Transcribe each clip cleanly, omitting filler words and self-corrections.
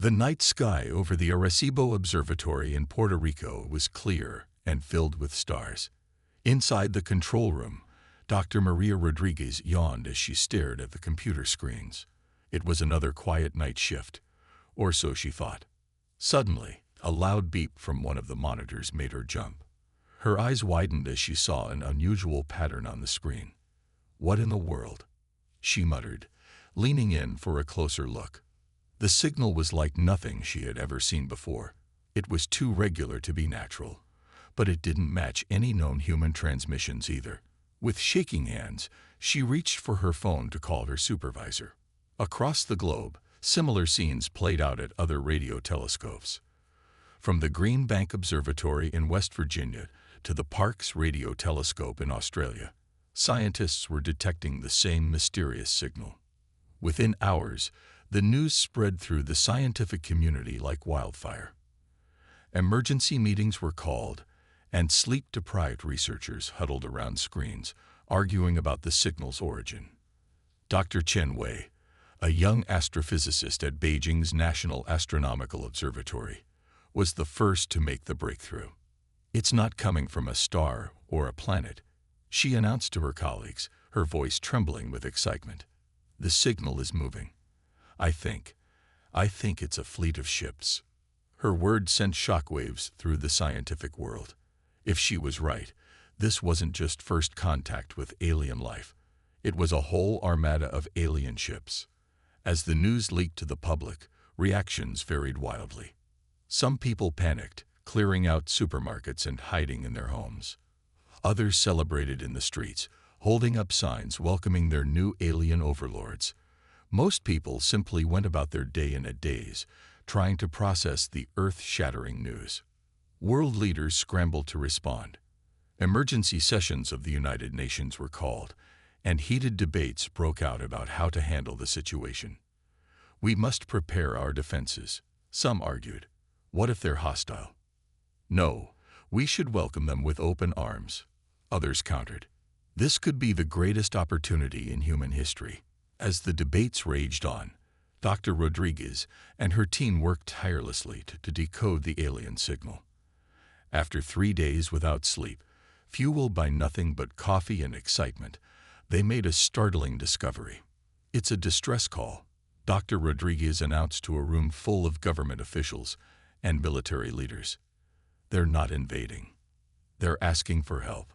The night sky over the Arecibo Observatory in Puerto Rico was clear and filled with stars. Inside the control room, Dr. Maria Rodriguez yawned as she stared at the computer screens. It was another quiet night shift, or so she thought. Suddenly, a loud beep from one of the monitors made her jump. Her eyes widened as she saw an unusual pattern on the screen. "What in the world?" she muttered, leaning in for a closer look. The signal was like nothing she had ever seen before. It was too regular to be natural, but it didn't match any known human transmissions either. With shaking hands, she reached for her phone to call her supervisor. Across the globe, similar scenes played out at other radio telescopes. From the Green Bank Observatory in West Virginia to the Parkes Radio Telescope in Australia, scientists were detecting the same mysterious signal. Within hours, the news spread through the scientific community like wildfire. Emergency meetings were called, and sleep-deprived researchers huddled around screens, arguing about the signal's origin. Dr. Chen Wei, a young astrophysicist at Beijing's National Astronomical Observatory, was the first to make the breakthrough. "It's not coming from a star or a planet," she announced to her colleagues, her voice trembling with excitement. "The signal is moving. I think it's a fleet of ships." Her words sent shockwaves through the scientific world. If she was right, this wasn't just first contact with alien life. It was a whole armada of alien ships. As the news leaked to the public, reactions varied wildly. Some people panicked, clearing out supermarkets and hiding in their homes. Others celebrated in the streets, holding up signs welcoming their new alien overlords. Most people simply went about their day in a daze, trying to process the earth-shattering news. World leaders scrambled to respond. Emergency sessions of the United Nations were called, and heated debates broke out about how to handle the situation. "We must prepare our defenses," some argued. "What if they're hostile?" "No, we should welcome them with open arms," others countered. This could be the greatest opportunity in human history. As the debates raged on, Dr. Rodriguez and her team worked tirelessly to decode the alien signal. After 3 days without sleep, fueled by nothing but coffee and excitement, they made a startling discovery. "It's a distress call," Dr. Rodriguez announced to a room full of government officials and military leaders. "They're not invading. They're asking for help."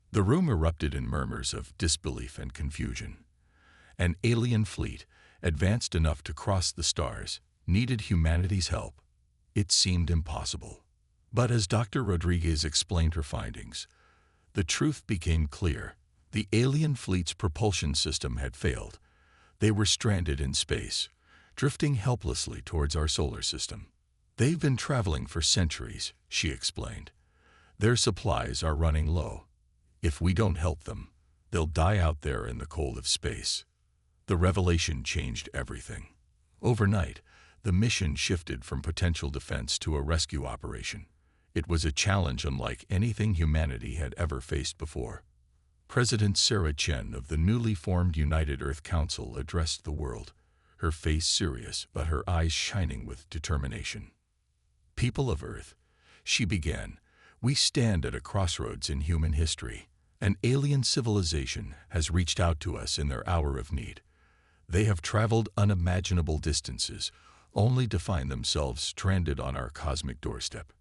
The room erupted in murmurs of disbelief and confusion. An alien fleet, advanced enough to cross the stars, needed humanity's help. It seemed impossible. But as Dr. Rodriguez explained her findings, the truth became clear. The alien fleet's propulsion system had failed. They were stranded in space, drifting helplessly towards our solar system. "They've been traveling for centuries," she explained. "Their supplies are running low. If we don't help them, they'll die out there in the cold of space." The revelation changed everything. Overnight, the mission shifted from potential defense to a rescue operation. It was a challenge unlike anything humanity had ever faced before. President Sarah Chen of the newly formed United Earth Council addressed the world, her face serious but her eyes shining with determination. "People of Earth," she began, "we stand at a crossroads in human history. An alien civilization has reached out to us in their hour of need. They have traveled unimaginable distances, only to find themselves stranded on our cosmic doorstep."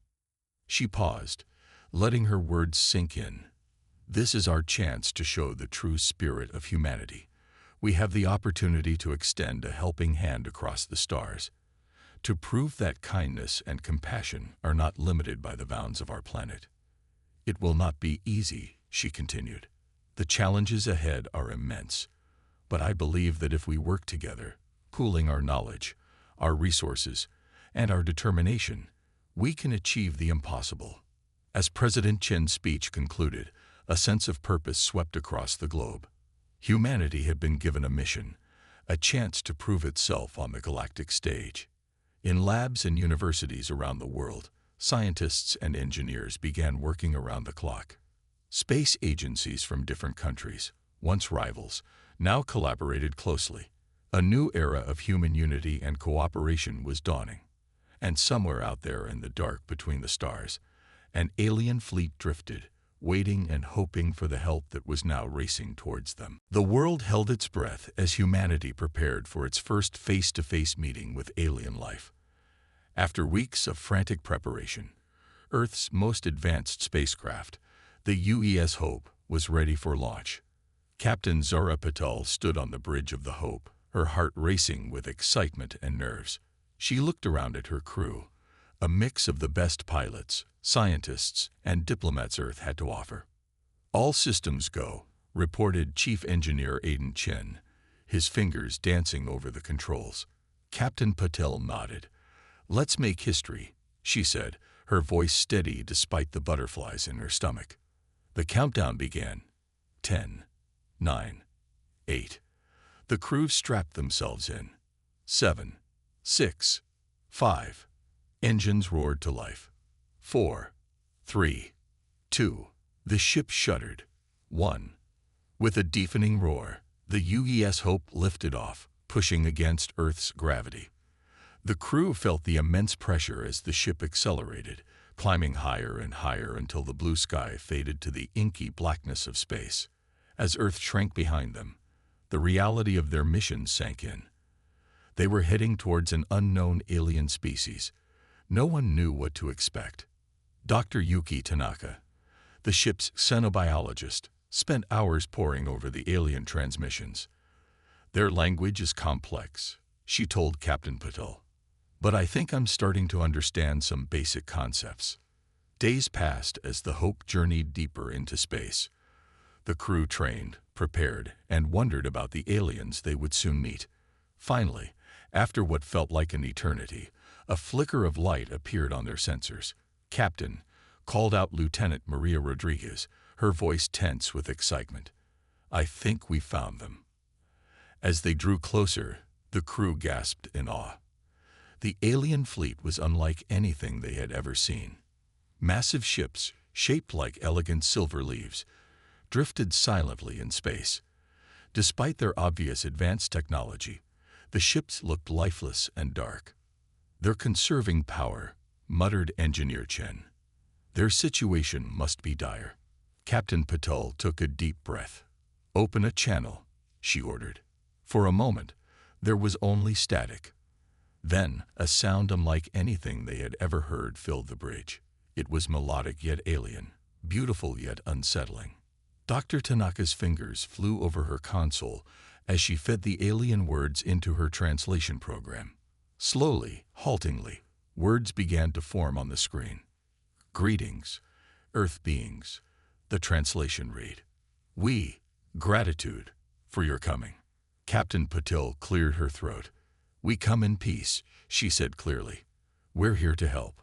She paused, letting her words sink in. "This is our chance to show the true spirit of humanity. We have the opportunity to extend a helping hand across the stars, to prove that kindness and compassion are not limited by the bounds of our planet. It will not be easy," she continued. "The challenges ahead are immense, but I believe that if we work together, pooling our knowledge, our resources, and our determination, we can achieve the impossible." As President Chen's speech concluded, a sense of purpose swept across the globe. Humanity had been given a mission, a chance to prove itself on the galactic stage. In labs and universities around the world, scientists and engineers began working around the clock. Space agencies from different countries, once rivals, now collaborated closely. A new era of human unity and cooperation was dawning. And somewhere out there in the dark between the stars, an alien fleet drifted, waiting and hoping for the help that was now racing towards them. The world held its breath as humanity prepared for its first face-to-face meeting with alien life. After weeks of frantic preparation, Earth's most advanced spacecraft, the UES Hope, was ready for launch. Captain Zara Patel stood on the bridge of the Hope, her heart racing with excitement and nerves. She looked around at her crew, a mix of the best pilots, scientists, and diplomats Earth had to offer. "All systems go," reported Chief Engineer Aiden Chen, his fingers dancing over the controls. Captain Patel nodded. "Let's make history," she said, her voice steady despite the butterflies in her stomach. The countdown began. 10, 9, 8. The crew strapped themselves in. 7, 6, 5. Engines roared to life. 4, 3, 2. The ship shuddered. 1. With a deafening roar, the UES Hope lifted off, pushing against Earth's gravity. The crew felt the immense pressure as the ship accelerated, climbing higher and higher until the blue sky faded to the inky blackness of space. As Earth shrank behind them, the reality of their mission sank in. They were heading towards an unknown alien species. No one knew what to expect. Dr. Yuki Tanaka, the ship's xenobiologist, spent hours poring over the alien transmissions. "Their language is complex," she told Captain Patel. "But I think I'm starting to understand some basic concepts." Days passed as the Hope journeyed deeper into space. The crew trained, prepared, and wondered about the aliens they would soon meet. Finally, after what felt like an eternity, a flicker of light appeared on their sensors. "Captain," called out Lieutenant Maria Rodriguez, her voice tense with excitement. "I think we found them." As they drew closer, the crew gasped in awe. The alien fleet was unlike anything they had ever seen. Massive ships, shaped like elegant silver leaves, drifted silently in space. Despite their obvious advanced technology, the ships looked lifeless and dark. "They're conserving power," muttered Engineer Chen. "Their situation must be dire." Captain Patel took a deep breath. "Open a channel," she ordered. For a moment, there was only static. Then, a sound unlike anything they had ever heard filled the bridge. It was melodic yet alien, beautiful yet unsettling. Dr. Tanaka's fingers flew over her console as she fed the alien words into her translation program. Slowly, haltingly, words began to form on the screen. "Greetings, Earth beings," the translation read. "We, gratitude for your coming." Captain Patel cleared her throat. "We come in peace," she said clearly. "We're here to help."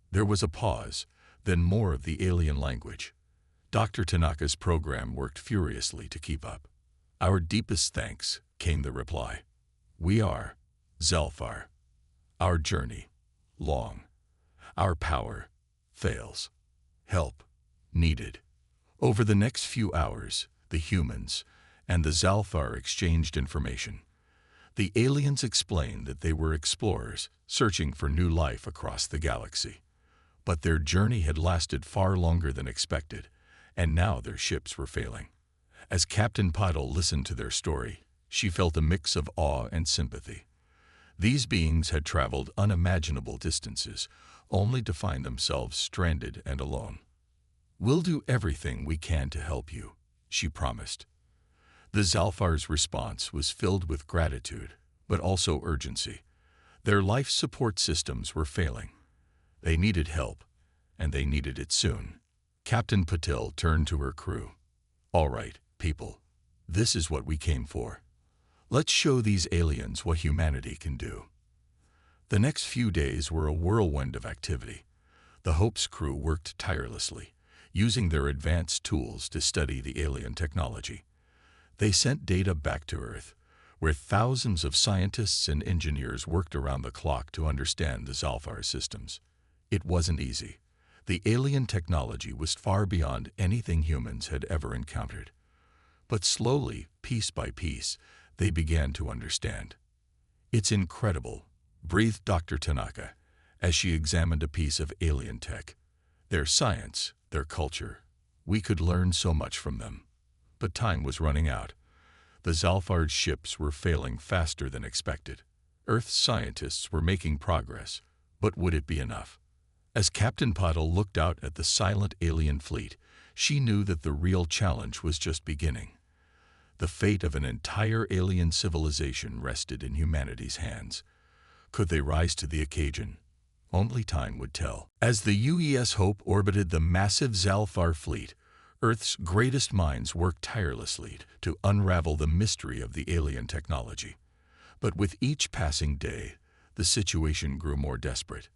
There was a pause, then more of the alien language. Dr. Tanaka's program worked furiously to keep up. "Our deepest thanks," came the reply. "We are Zalfar. Our journey, long. Our power fails. Help needed." Over the next few hours, the humans and the Zalfar exchanged information. The aliens explained that they were explorers searching for new life across the galaxy. But their journey had lasted far longer than expected, and now their ships were failing. As Captain Patel listened to their story, she felt a mix of awe and sympathy. These beings had traveled unimaginable distances, only to find themselves stranded and alone. "We'll do everything we can to help you," she promised. The Zalfar's response was filled with gratitude, but also urgency. Their life support systems were failing. They needed help, and they needed it soon. Captain Patel turned to her crew. "All right, people, this is what we came for. Let's show these aliens what humanity can do." The next few days were a whirlwind of activity. The Hope's crew worked tirelessly, using their advanced tools to study the alien technology. They sent data back to Earth, where thousands of scientists and engineers worked around the clock to understand the Zalfar systems. It wasn't easy. The alien technology was far beyond anything humans had ever encountered. But slowly, piece by piece, they began to understand. "It's incredible," breathed Dr. Tanaka, as she examined a piece of alien tech. Their science, their culture. We could learn so much from them. But time was running out. The Zalfar's ships were failing faster than expected. Earth's scientists were making progress, but would it be enough? As Captain Pottle looked out at the silent alien fleet, she knew that the real challenge was just beginning. The fate of an entire alien civilization rested in humanity's hands. Could they rise to the occasion? Only time would tell. As the UES Hope orbited the massive Zalfar fleet, Earth's greatest minds worked tirelessly to unravel the mystery of the alien technology. But with each passing day, the situation grew more desperate.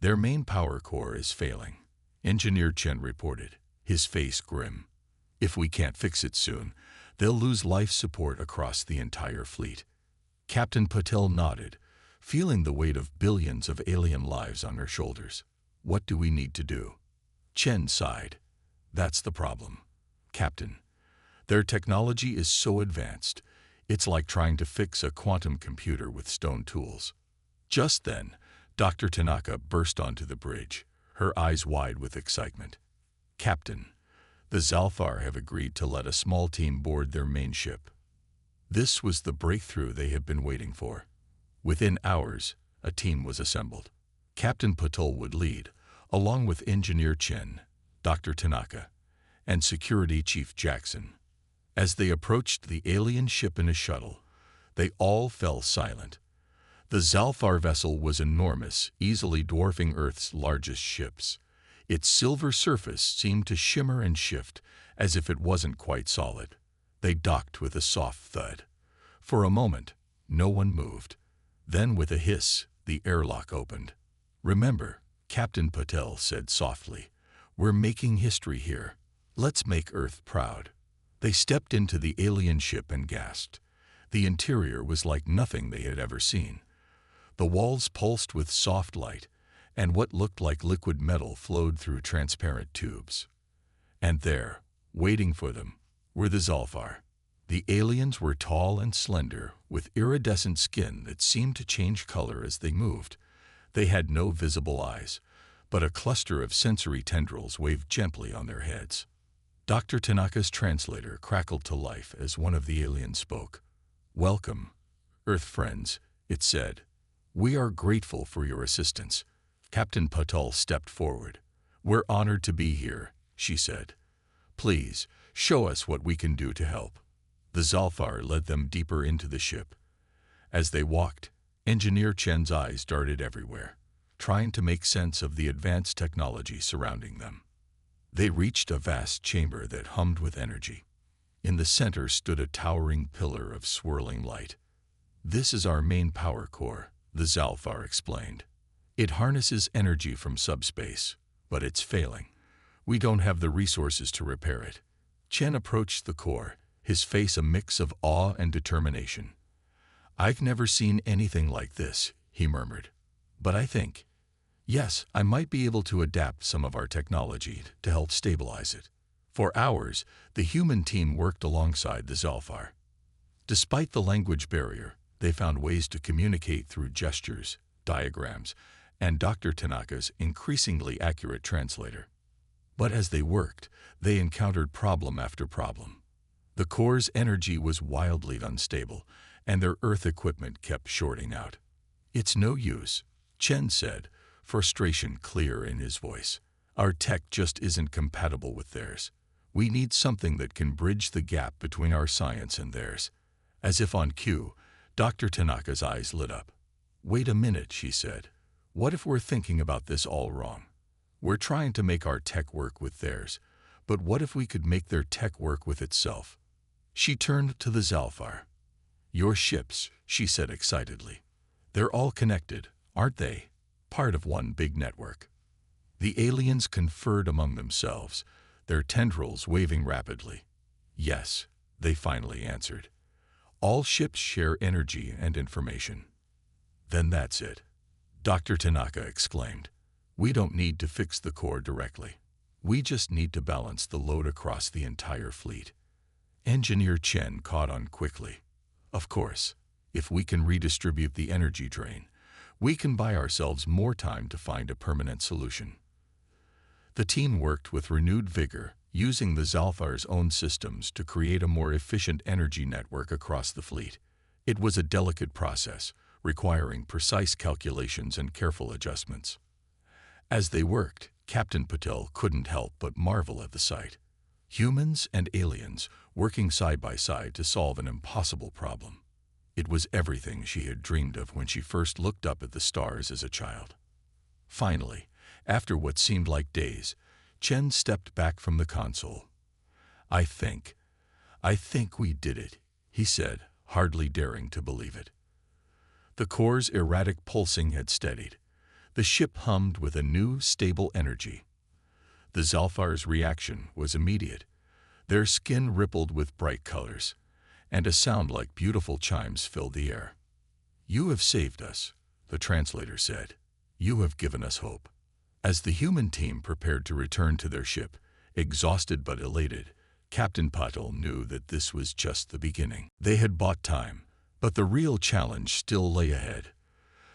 Their main power core is failing, Engineer Chen reported, his face grim. If we can't fix it soon, they'll lose life support across the entire fleet. Captain Patel nodded, feeling the weight of billions of alien lives on her shoulders. What do we need to do? Chen sighed. That's the problem, Captain. Their technology is so advanced, it's like trying to fix a quantum computer with stone tools. Just then, Dr. Tanaka burst onto the bridge, her eyes wide with excitement. Captain, the Zalfar have agreed to let a small team board their main ship. This was the breakthrough they have been waiting for. Within hours, a team was assembled. Captain Patel would lead, along with Engineer Chen, Dr. Tanaka, and Security Chief Jackson. As they approached the alien ship in a shuttle, they all fell silent. The Zalfar vessel was enormous, easily dwarfing Earth's largest ships. Its silver surface seemed to shimmer and shift, as if it wasn't quite solid. They docked with a soft thud. For a moment, no one moved. Then, with a hiss, the airlock opened. "Remember," Captain Patel said softly, "we're making history here. Let's make Earth proud." They stepped into the alien ship and gasped. The interior was like nothing they had ever seen. The walls pulsed with soft light, and what looked like liquid metal flowed through transparent tubes. And there, waiting for them, were the Zalfar. The aliens were tall and slender, with iridescent skin that seemed to change color as they moved. They had no visible eyes, but a cluster of sensory tendrils waved gently on their heads. Dr. Tanaka's translator crackled to life as one of the aliens spoke. "Welcome, Earth friends," it said. "We are grateful for your assistance." Captain Patel stepped forward. "We're honored to be here," she said. "Please, show us what we can do to help." The Zalfar led them deeper into the ship. As they walked, Engineer Chen's eyes darted everywhere, trying to make sense of the advanced technology surrounding them. They reached a vast chamber that hummed with energy. In the center stood a towering pillar of swirling light. "This is our main power core," the Zalfar explained. "It harnesses energy from subspace, but it's failing. We don't have the resources to repair it." Chen approached the core, his face a mix of awe and determination. "I've never seen anything like this," he murmured. "But I think, yes, I might be able to adapt some of our technology to help stabilize it." For hours, the human team worked alongside the Zalfar. Despite the language barrier, they found ways to communicate through gestures, diagrams, and Dr. Tanaka's increasingly accurate translator. But as they worked, they encountered problem after problem. The core's energy was wildly unstable, and their Earth equipment kept shorting out. "It's no use," Chen said, frustration clear in his voice. "Our tech just isn't compatible with theirs. We need something that can bridge the gap between our science and theirs." As if on cue, Dr. Tanaka's eyes lit up. "Wait a minute," she said. "What if we're thinking about this all wrong? We're trying to make our tech work with theirs, but what if we could make their tech work with itself?" She turned to the Zalfar. "Your ships," she said excitedly. "They're all connected, aren't they? Part of one big network." The aliens conferred among themselves, their tendrils waving rapidly. "Yes," they finally answered. "All ships share energy and information." "Then that's it," Dr. Tanaka exclaimed. "We don't need to fix the core directly. We just need to balance the load across the entire fleet." Engineer Chen caught on quickly. "Of course, if we can redistribute the energy drain, We can buy ourselves more time to find a permanent solution. The team worked with renewed vigor, using the Zalfar's own systems to create a more efficient energy network across the fleet. It was a delicate process, requiring precise calculations and careful adjustments. As they worked, Captain Patel couldn't help but marvel at the sight. Humans and aliens working side by side to solve an impossible problem. It was everything she had dreamed of when she first looked up at the stars as a child. Finally, after what seemed like days, Chen stepped back from the console. I think we did it," he said, hardly daring to believe it. The core's erratic pulsing had steadied. The ship hummed with a new, stable energy. The Zalfar's reaction was immediate. Their skin rippled with bright colors, and a sound like beautiful chimes filled the air. "You have saved us," the translator said. "You have given us hope." As the human team prepared to return to their ship, exhausted but elated, Captain Patel knew that this was just the beginning. They had bought time, but the real challenge still lay ahead.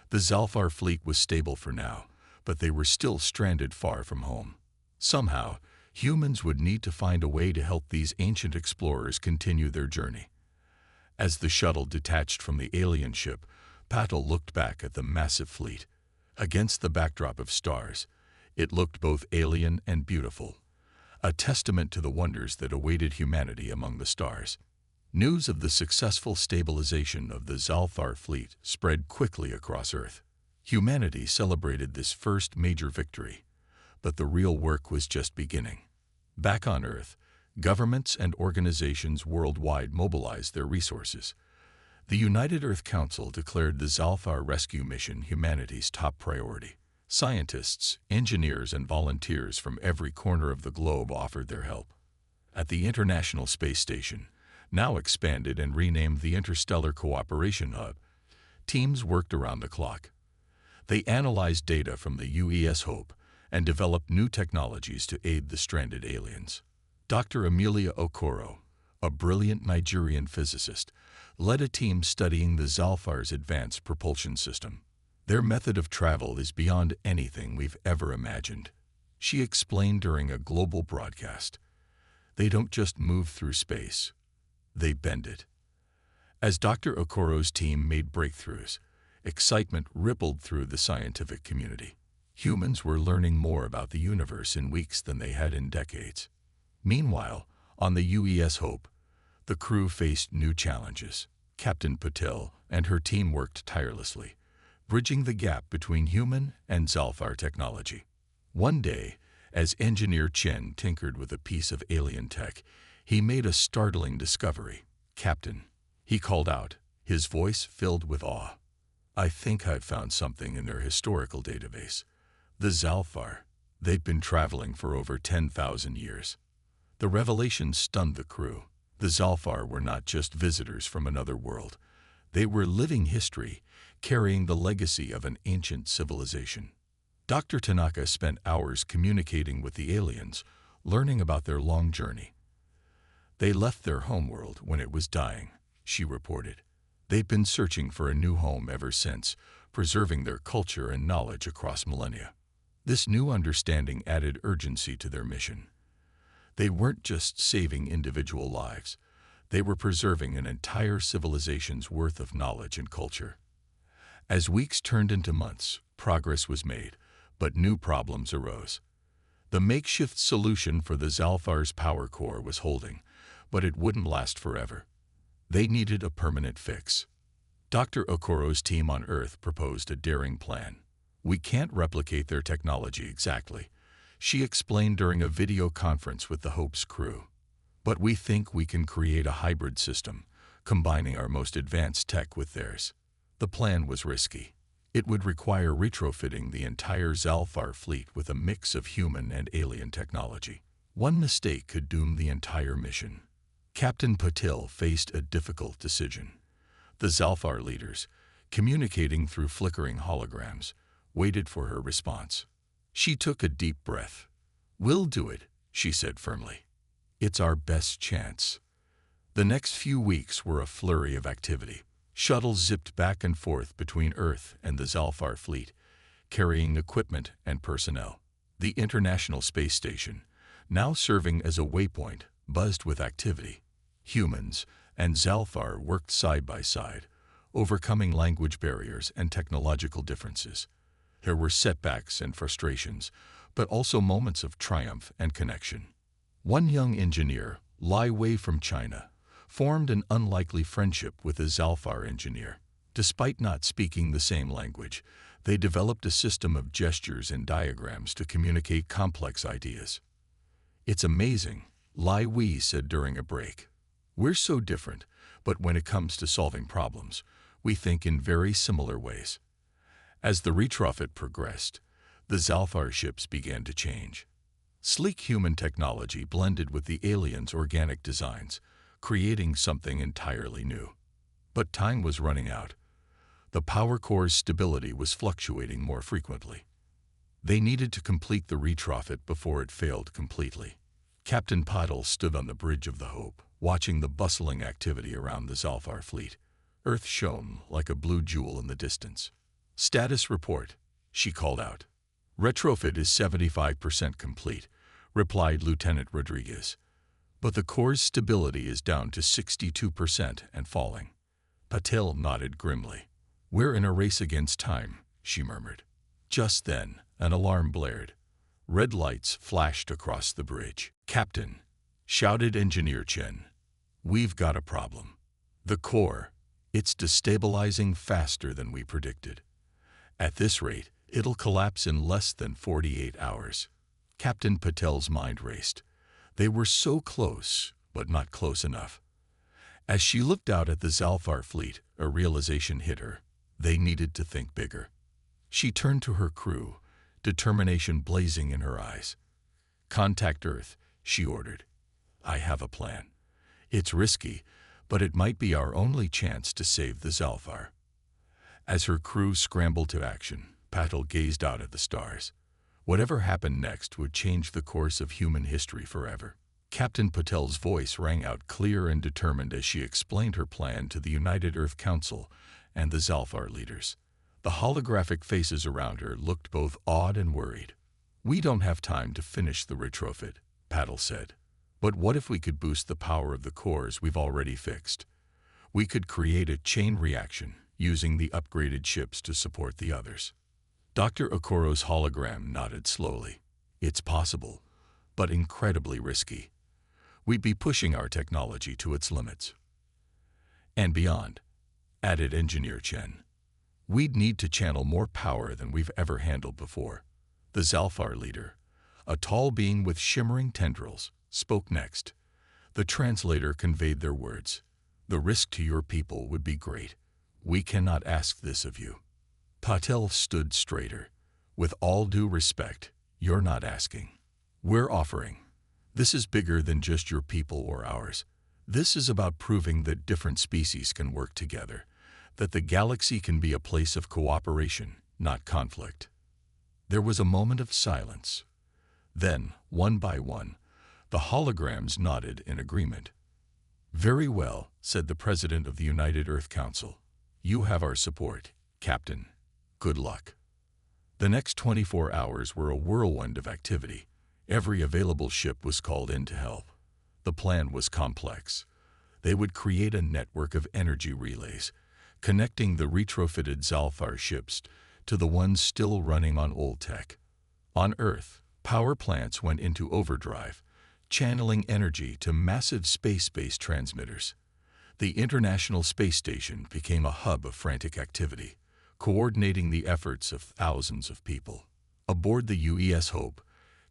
The Zalfar fleet was stable for now, but they were still stranded far from home. Somehow, humans would need to find a way to help these ancient explorers continue their journey. As the shuttle detached from the alien ship, Patel looked back at the massive fleet. Against the backdrop of stars, it looked both alien and beautiful, a testament to the wonders that awaited humanity among the stars. News of the successful stabilization of the Zalfar fleet spread quickly across Earth. Humanity celebrated this first major victory, but the real work was just beginning. Back on Earth, governments and organizations worldwide mobilized their resources. The United Earth Council declared the Zalfar rescue mission humanity's top priority. Scientists, engineers, and volunteers from every corner of the globe offered their help. At the International Space Station, now expanded and renamed the Interstellar Cooperation Hub, teams worked around the clock. They analyzed data from the UES Hope and developed new technologies to aid the stranded aliens. Dr. Amelia Okoro, a brilliant Nigerian physicist, led a team studying the Zalfar's advanced propulsion system. Their method of travel is beyond anything we've ever imagined, she explained during a global broadcast. They don't just move through space, they bend it. As Dr. Okoro's team made breakthroughs, excitement rippled through the scientific community. Humans were learning more about the universe in weeks than they had in decades. Meanwhile, on the UES Hope, the crew faced new challenges. Captain Patel and her team worked tirelessly, bridging the gap between human and Zalfar technology. One day, as engineer Chen tinkered with a piece of alien tech, he made a startling discovery. "Captain," he called out, his voice filled with awe. "I think I've found something in their historical database. The Zalfar, they've been traveling for over 10,000 years." The revelation stunned the crew. The Zalfar were not just visitors from another world. They were living history, carrying the legacy of an ancient civilization. Dr. Tanaka spent hours communicating with the aliens, learning about their long journey. "They left their homeworld when it was dying," she reported. "They've been searching for a new home ever since, preserving their culture and knowledge across millennia." This new understanding added urgency to their mission. They weren't just saving individual lives. They were preserving an entire civilization's worth of knowledge and culture. As weeks turned into months, progress was made, but new problems arose. The makeshift solution for the Zalfar's power core was holding, but it wouldn't last forever. They needed a permanent fix. Dr. Okoro's team on Earth proposed a daring plan. "We can't replicate their technology exactly," she explained during a video conference with the Hope's crew. "But we think we can create a hybrid system, combining our most advanced tech with theirs." The plan was risky. It would require retrofitting the entire Zalfar fleet with a mix of human and alien technology. One mistake could doom the entire mission. Captain Patel faced a difficult decision. The Zalfar leaders, communicating through flickering holograms, waited for her response. She took a deep breath. "We'll do it," she said firmly. "It's our best chance." The next few weeks were a flurry of activity. Shuttles zipped back and forth between Earth and the Zalfar fleet, carrying equipment and personnel. The International Space Station, now serving as a waypoint, buzzed with activity. Humans and Zalfar worked side by side, overcoming language barriers and technological differences. There were setbacks and frustrations, but also moments of triumph and connection. One young engineer, Lai Wei from China, formed an unlikely friendship with a Zalfar engineer. Despite not speaking the same language, they developed a system of gestures and diagrams to communicate complex ideas. "It's amazing," Lai Wei said during a break. "We're so different, but when it comes to solving problems, we think in very similar ways." As the retrofit progressed, the Zalfar ships began to change. Sleek human technology blended with the aliens' organic designs, creating something entirely new. But time was running out. The power core's stability was fluctuating more frequently. They needed to complete the retrofit before it failed completely. Captain Patel stood on the Bridge of the Hope, watching the bustling activity around the Zalfar fleet. Earth shone like a blue jewel in the distance. "Status report," she called out. "Retrofit is 75% complete," replied Lieutenant Rodriguez. "But the core's stability is down to 62% and falling." Patel nodded grimly. "We're in a race against time," she murmured. Just then, an alarm blared. Red lights flashed across the bridge. "Captain," shouted Engineer Chen, "we've got a problem. The core, it's destabilizing faster than we predicted. At this rate, it'll collapse in less than 48 hours. Captain Patel's mind raced. They were so close, but not close enough. As she looked out at the Zalfar fleet, a realization hit her. They needed to think bigger. She turned to her crew, determination blazing in her eyes. "Contact Earth," she ordered. "I have a plan. It's risky, but it might be our only chance to save the Zalfar." As her crew scrambled to action, Patel gazed out at the stars. Whatever happened next would change the course of human history forever. Captain Patel's voice rang out clear and determined as she explained her plan to the United Earth Council and the Zalfar leaders. The holographic faces around her looked both awed and worried. "We don't have time to finish the retrofit," Patel said. "But what if we could boost the power of the cores we've already fixed? We could create a chain reaction, using the upgraded ships to support the others." Dr. Okoro's hologram nodded slowly. "It's possible, but incredibly risky. We'd be pushing our technology to its limits." "And beyond," added Engineer Chen. "We'd need to channel more power than we've ever handled before." The Zalfar leader, a tall being with shimmering tendrils, spoke next. The translator conveyed their words. "The risk to your people would be great. We cannot ask this of you." Patel stood straighter. "With all due respect, you're not asking. We're offering. This is bigger than just your people or ours. This is about proving that different species can work together, that the galaxy can be a place of cooperation, not conflict." There was a moment of silence. Then, one by one, the holograms nodded in agreement. "Very well," said the President of the United Earth Council. "You have our support, Captain. Good luck." The next 24 hours were a whirlwind of activity. Every available ship was called in to help. The plan was complex. They would create a network of energy relays, connecting the retrofitted Zalfar ships to the ones still running on old tech. On Earth, power plants went into overdrive, channeling energy to massive space-based transmitters. The International Space Station became a hub of frantic activity, coordinating the efforts of thousands of people. Aboard the UES Hope,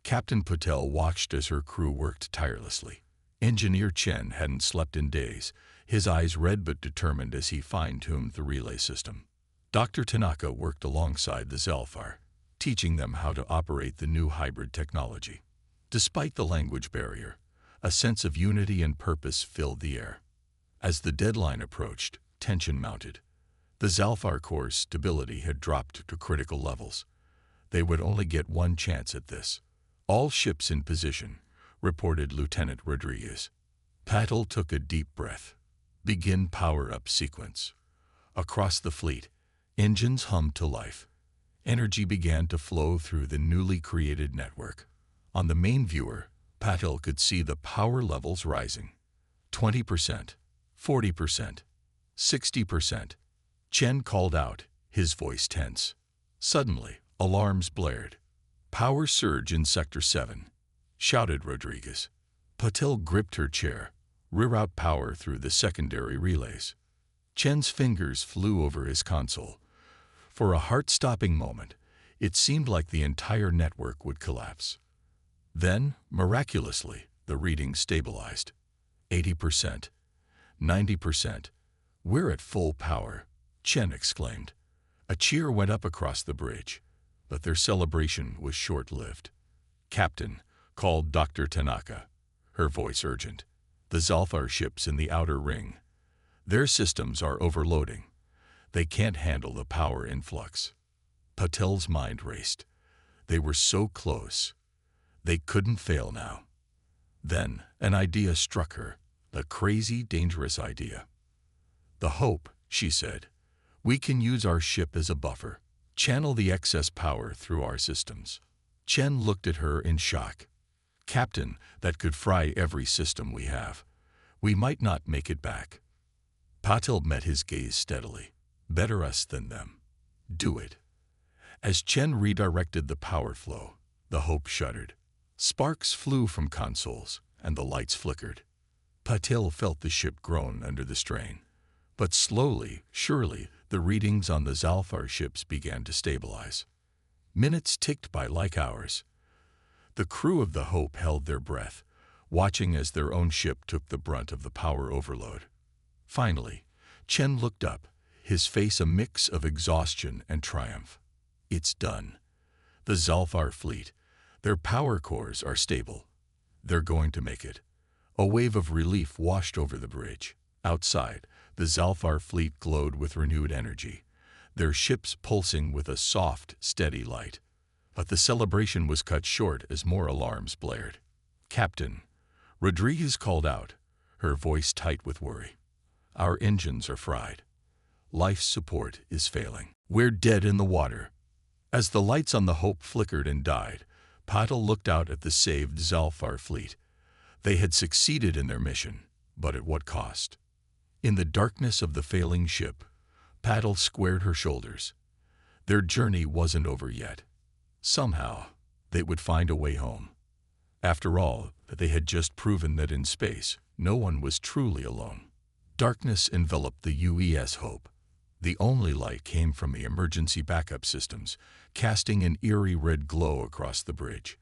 Captain Patel watched as her crew worked tirelessly. Engineer Chen hadn't slept in days, his eyes red but determined as he fine-tuned the relay system. Dr. Tanaka worked alongside the Zalfar, teaching them how to operate the new hybrid technology. Despite the language barrier, a sense of unity and purpose filled the air. As the deadline approached, tension mounted. The Zalfar core's stability had dropped to critical levels. They would only get one chance at this. "All ships in position," reported Lieutenant Rodriguez. Patel took a deep breath. "Begin power-up sequence." Across the fleet, engines hummed to life. Energy began to flow through the newly created network. On the main viewer, Patil could see the power levels rising. 20%, 40%, 60%. Chen called out, his voice tense. Suddenly, alarms blared. "Power surge in Sector 7, shouted Rodriguez. Patil gripped her chair. "Reroute power through the secondary relays." Chen's fingers flew over his console. For a heart-stopping moment, it seemed like the entire network would collapse. Then, miraculously, the readings stabilized. 80%, 90%. "We're at full power," Chen exclaimed. A cheer went up across the bridge, but their celebration was short-lived. "Captain," called Dr. Tanaka, her voice urgent. "The Zalfar ships in the outer ring. Their systems are overloading. They can't handle the power influx." Patel's mind raced. They were so close. They couldn't fail now. Then an idea struck her, a crazy, dangerous idea. "The Hope," she said. "We can use our ship as a buffer, channel the excess power through our systems." Chen looked at her in shock. "Captain, that could fry every system we have. We might not make it back." Patil met his gaze steadily. "Better us than them. Do it." As Chen redirected the power flow, the Hope shuddered. Sparks flew from consoles, and the lights flickered. Patil felt the ship groan under the strain. But slowly, surely, the readings on the Zalfar ships began to stabilize. Minutes ticked by like hours. The crew of the Hope held their breath, watching as their own ship took the brunt of the power overload. Finally, Chen looked up, his face a mix of exhaustion and triumph. "It's done. The Zalfar fleet, their power cores are stable. They're going to make it." A wave of relief washed over the bridge. Outside, the Zalfar fleet glowed with renewed energy, their ships pulsing with a soft, steady light. But the celebration was cut short as more alarms blared. "Captain," Rodriguez called out, her voice tight with worry. "Our engines are fried. Life support is failing. We're dead in the water." As the lights on the Hope flickered and died, Patil looked out at the saved Zalfar fleet. They had succeeded in their mission, but at what cost? In the darkness of the failing ship, Patil squared her shoulders. Their journey wasn't over yet. Somehow, they would find a way home. After all, they had just proven that in space, no one was truly alone. Darkness enveloped the UES Hope. The only light came from the emergency backup systems, casting an eerie red glow across the bridge.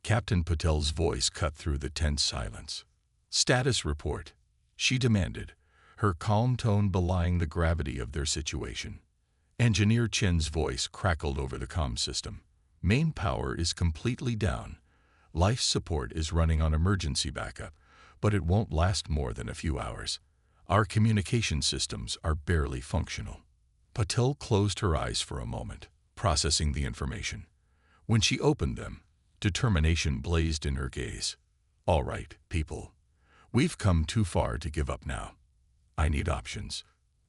Captain Patel's voice cut through the tense silence. "Status report," she demanded, her calm tone belying the gravity of their situation. Engineer Chen's voice crackled over the comm system. "Main power is completely down. Life support is running on emergency backup, but it won't last more than a few hours. Our communication systems are barely functional." Patil closed her eyes for a moment, processing the information. When she opened them, determination blazed in her gaze. "All right, people. We've come too far to give up now. I need options."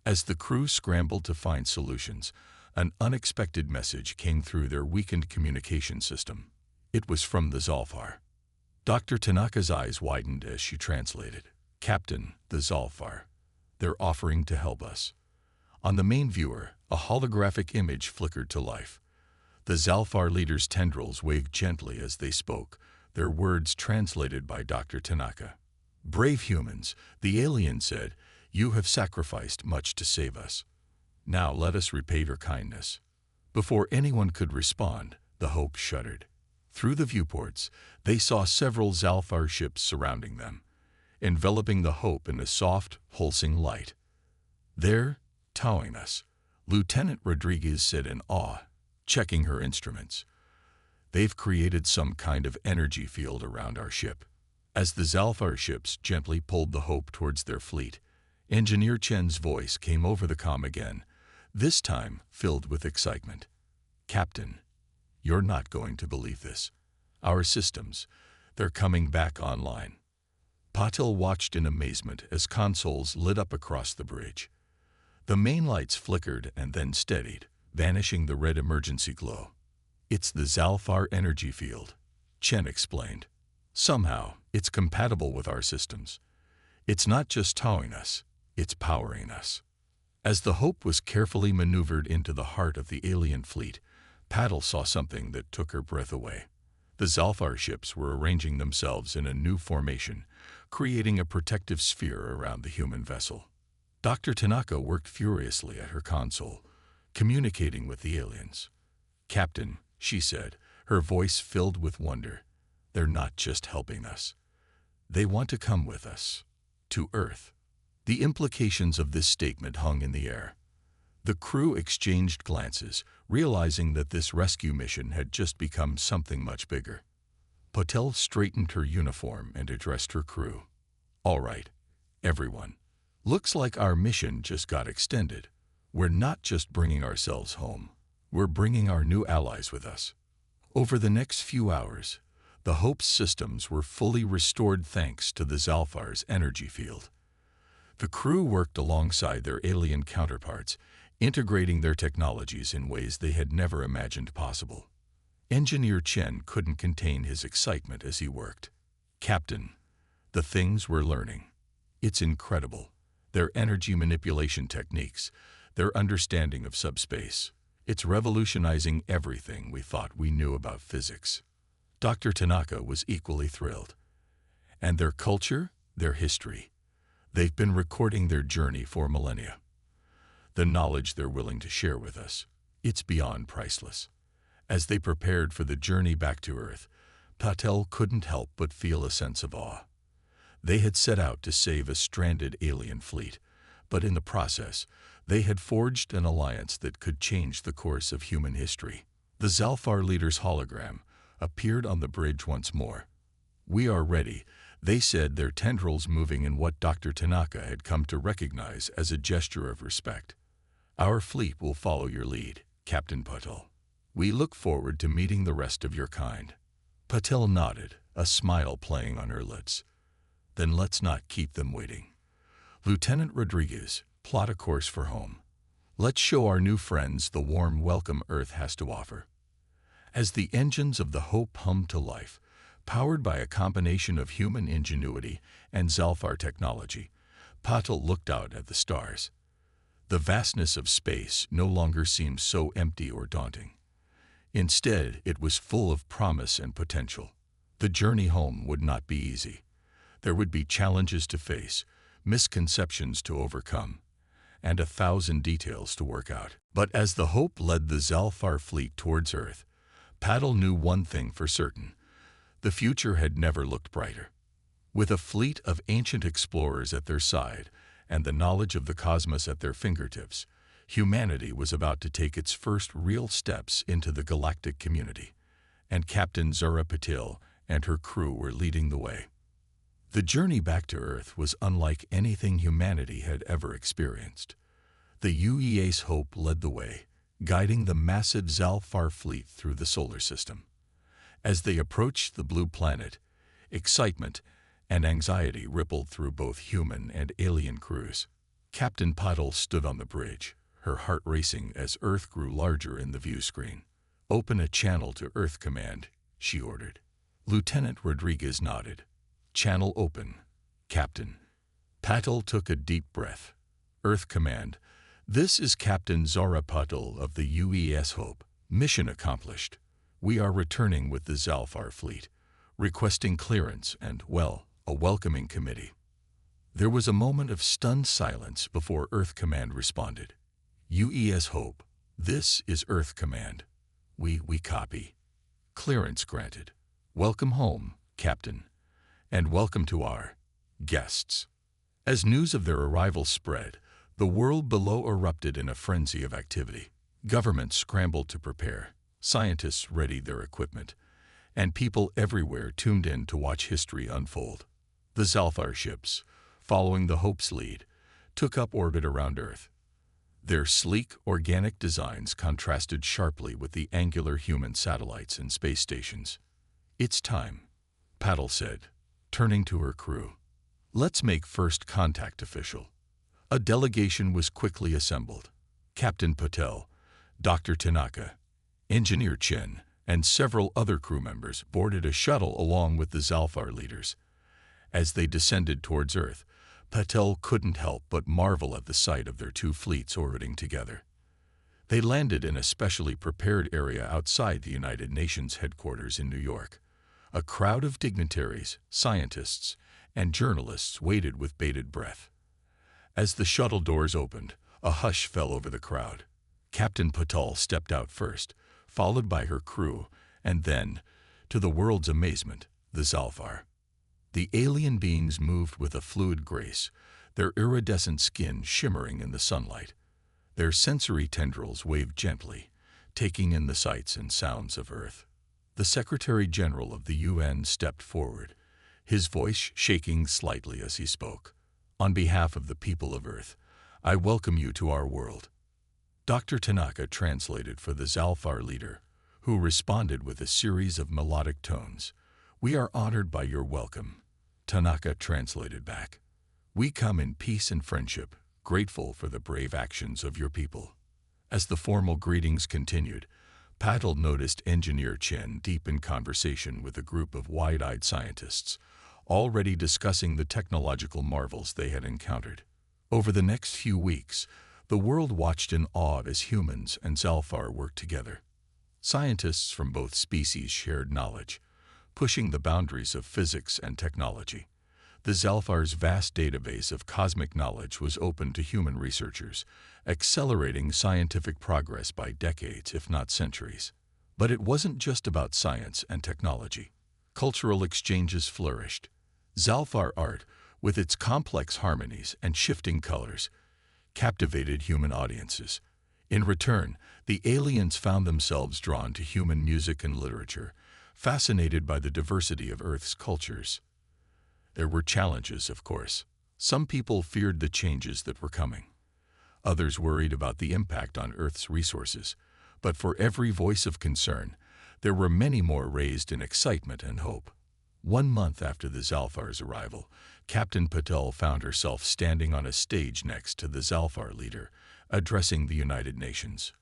As the crew scrambled to find solutions, an unexpected message came through their weakened communication system. It was from the Zalfar. Dr. Tanaka's eyes widened as she translated. "Captain, the Zalfar. They're offering to help us." On the main viewer, a holographic image flickered to life. The Zalfar leader's tendrils waved gently as they spoke, their words translated by Dr. Tanaka. "Brave humans," the alien said, "you have sacrificed much to save us. Now let us repay your kindness." Before anyone could respond, the Hope shuddered. Through the viewports, they saw several Zalfar ships surrounding them, enveloping the Hope in a soft, pulsing light. "They're towing us," Lieutenant Rodriguez said in awe, checking her instruments. "They've created some kind of energy field around our ship." As the Zalfar ships gently pulled the Hope towards their fleet, Engineer Chen's voice came over the comm again, this time filled with excitement. "Captain, you're not going to believe this. Our systems, they're coming back online." Patil watched in amazement as consoles lit up across the bridge. The main lights flickered and then steadied, vanishing the red emergency glow. "It's the Zalfar energy field," Chen explained. "Somehow, it's compatible with our systems. It's not just towing us, it's powering us." As the Hope was carefully maneuvered into the heart of the alien fleet, Paddle saw something that took her breath away. The Zalfar ships were arranging themselves in a new formation, creating a protective sphere around the human vessel. Dr. Tanaka worked furiously at her console, communicating with the aliens. "Captain," she said, her voice filled with wonder, "they're not just helping us. They want to come with us. To Earth." The implications of this statement hung in the air. The crew exchanged glances, realizing that this rescue mission had just become something much bigger. Patel straightened her uniform and addressed her crew. "All right, everyone. Looks like our mission just got extended. We're not just bringing ourselves home. We're bringing our new allies with us." Over the next few hours, the Hope's systems were fully restored thanks to the Zalfar's energy field. The crew worked alongside their alien counterparts, integrating their technologies in ways they had never imagined possible. Engineer Chen couldn't contain his excitement as he worked. "Captain, the things we're learning. It's incredible. Their energy manipulation techniques, their understanding of subspace. It's revolutionizing everything we thought we knew about physics." Dr. Tanaka was equally thrilled. "And their culture, their history. They've been recording their journey for millennia. The knowledge they're willing to share with us, it's beyond priceless." As they prepared for the journey back to Earth, Patel couldn't help but feel a sense of awe. They had set out to save a stranded alien fleet, but in the process, they had forged an alliance that could change the course of human history. The Zalfar leader's hologram appeared on the bridge once more. "We are ready," they said, their tendrils moving in what Dr. Tanaka had come to recognize as a gesture of respect. "Our fleet will follow your lead, Captain Patel. We look forward to meeting the rest of your kind." Patel nodded, a smile playing on her lips. "Then let's not keep them waiting. Lieutenant Rodriguez, plot a course for home. Let's show our new friends the warm welcome Earth has to offer." As the engines of the Hope hummed to life, powered by a combination of human ingenuity and Zalfar technology, Patel looked out at the stars. The vastness of space no longer seemed so empty or daunting. Instead, it was full of promise and potential. The journey home would not be easy. There would be challenges to face, misconceptions to overcome, and 1,000 details to work out. But as the Hope led the Zalfar fleet towards Earth, Patel knew one thing for certain: the future had never looked brighter. With a fleet of ancient explorers at their side and the knowledge of the cosmos at their fingertips, humanity was about to take its first real steps into the galactic community, and Captain Zura Patil and her crew were leading the way. The journey back to Earth was unlike anything humanity had ever experienced. The UEA's Hope led the way, guiding the massive Zalfar fleet through the solar system. As they approached the blue planet, excitement and anxiety rippled through both human and alien crews. Captain Patil stood on the bridge, her heart racing as Earth grew larger in the view screen. "Open a channel to Earth Command," she ordered. Lieutenant Rodriguez nodded. "Channel open, Captain." Patil took a deep breath. "Earth Command, this is Captain Zara Patil of the UES Hope. Mission accomplished. We are returning with the Zalfar fleet, requesting clearance and, well, a welcoming committee." There was a moment of stunned silence before Earth Command responded. "UES Hope, this is Earth Command. We copy. Clearance granted. Welcome home, Captain, and welcome to our guests." As news of their arrival spread, the world below erupted in a frenzy of activity. Governments scrambled to prepare, scientists readied their equipment, and people everywhere tuned in to watch history unfold. The Zalfar ships, following the Hope's lead, took up orbit around Earth. Their sleek, organic designs contrasted sharply with the angular human satellites and space stations. "It's time," Patil said, turning to her crew. "Let's make first contact official." A delegation was quickly assembled. Captain Patel, Dr. Tanaka, Engineer Chen, and several other crew members boarded a shuttle along with the Zalfar leaders. As they descended towards Earth, Patel couldn't help but marvel at the sight of their two fleets orbiting together. They landed in a specially prepared area outside the United Nations headquarters in New York. A crowd of dignitaries, scientists, and journalists waited with bated breath. As the shuttle doors opened, a hush fell over the crowd. Captain Patel stepped out first, followed by her crew, and then, to the world's amazement, the Zalfar. The alien beings moved with a fluid grace, their iridescent skin shimmering in the sunlight. Their sensory tendrils waved gently, taking in the sights and sounds of Earth. The Secretary-General of the UN stepped forward, his voice shaking slightly as he spoke. "On behalf of the people of Earth, I welcome you to our world." Dr. Tanaka translated for the Zalfar leader, who responded with a series of melodic tones. "We are honored by your welcome." Tanaka translated back. "We come in peace and friendship, grateful for the brave actions of your people." As the formal greetings continued, Patel noticed Engineer Chen deep in conversation with a group of wide-eyed scientists, already discussing the technological marvels they had encountered. Over the next few weeks, the world watched in awe as humans and Zalfar worked together. Scientists from both species shared knowledge, pushing the boundaries of physics and technology. The Zalfar's vast database of cosmic knowledge was open to human researchers, accelerating scientific progress by decades, if not centuries. But it wasn't just about science and technology. Cultural exchanges flourished. Zalfar art, with its complex harmonies and shifting colors, captivated human audiences. In return, the aliens found themselves drawn to human music and literature, fascinated by the diversity of Earth's cultures. There were challenges, of course. Some people feared the changes that were coming. Others worried about the impact on Earth's resources. But for every voice of concern, there were many more raised in excitement and hope. 1 month after the Zalfar's arrival, Captain Patel found herself standing on a stage next to the Zalfar leader, addressing the United Nations.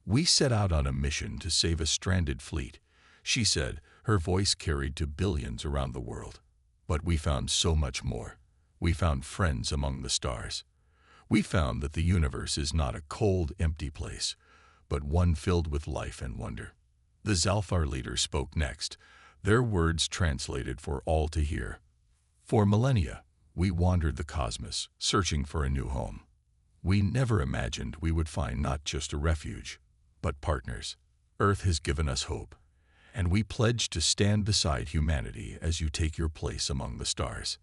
"We set out on a mission to save a stranded fleet," she said, her voice carried to billions around the world. "But we found so much more. We found friends among the stars. We found that the universe is not a cold, empty place, but one filled with life and wonder." The Zalfar leader spoke next, their words translated for all to hear. "For millennia, we wandered the cosmos, searching for a new home. We never imagined we would find not just a refuge, but partners. Earth has given us hope, and we pledge to stand beside humanity as you take your place among the stars."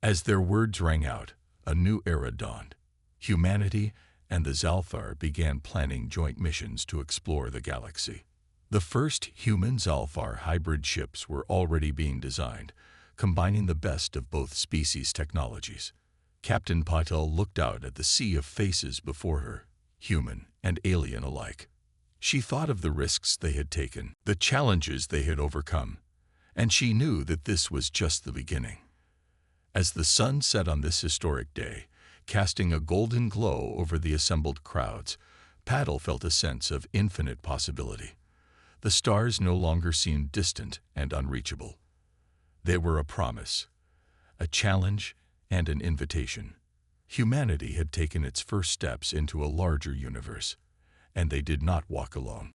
As their words rang out, a new era dawned. Humanity and the Zalfar began planning joint missions to explore the galaxy. The first human-Zalfar hybrid ships were already being designed, combining the best of both species' technologies. Captain Patel looked out at the sea of faces before her, human and alien alike. She thought of the risks they had taken, the challenges they had overcome, and she knew that this was just the beginning. As the sun set on this historic day, casting a golden glow over the assembled crowds, Patel felt a sense of infinite possibility. The stars no longer seemed distant and unreachable. They were a promise, a challenge, and an invitation. Humanity had taken its first steps into a larger universe, and they did not walk alone.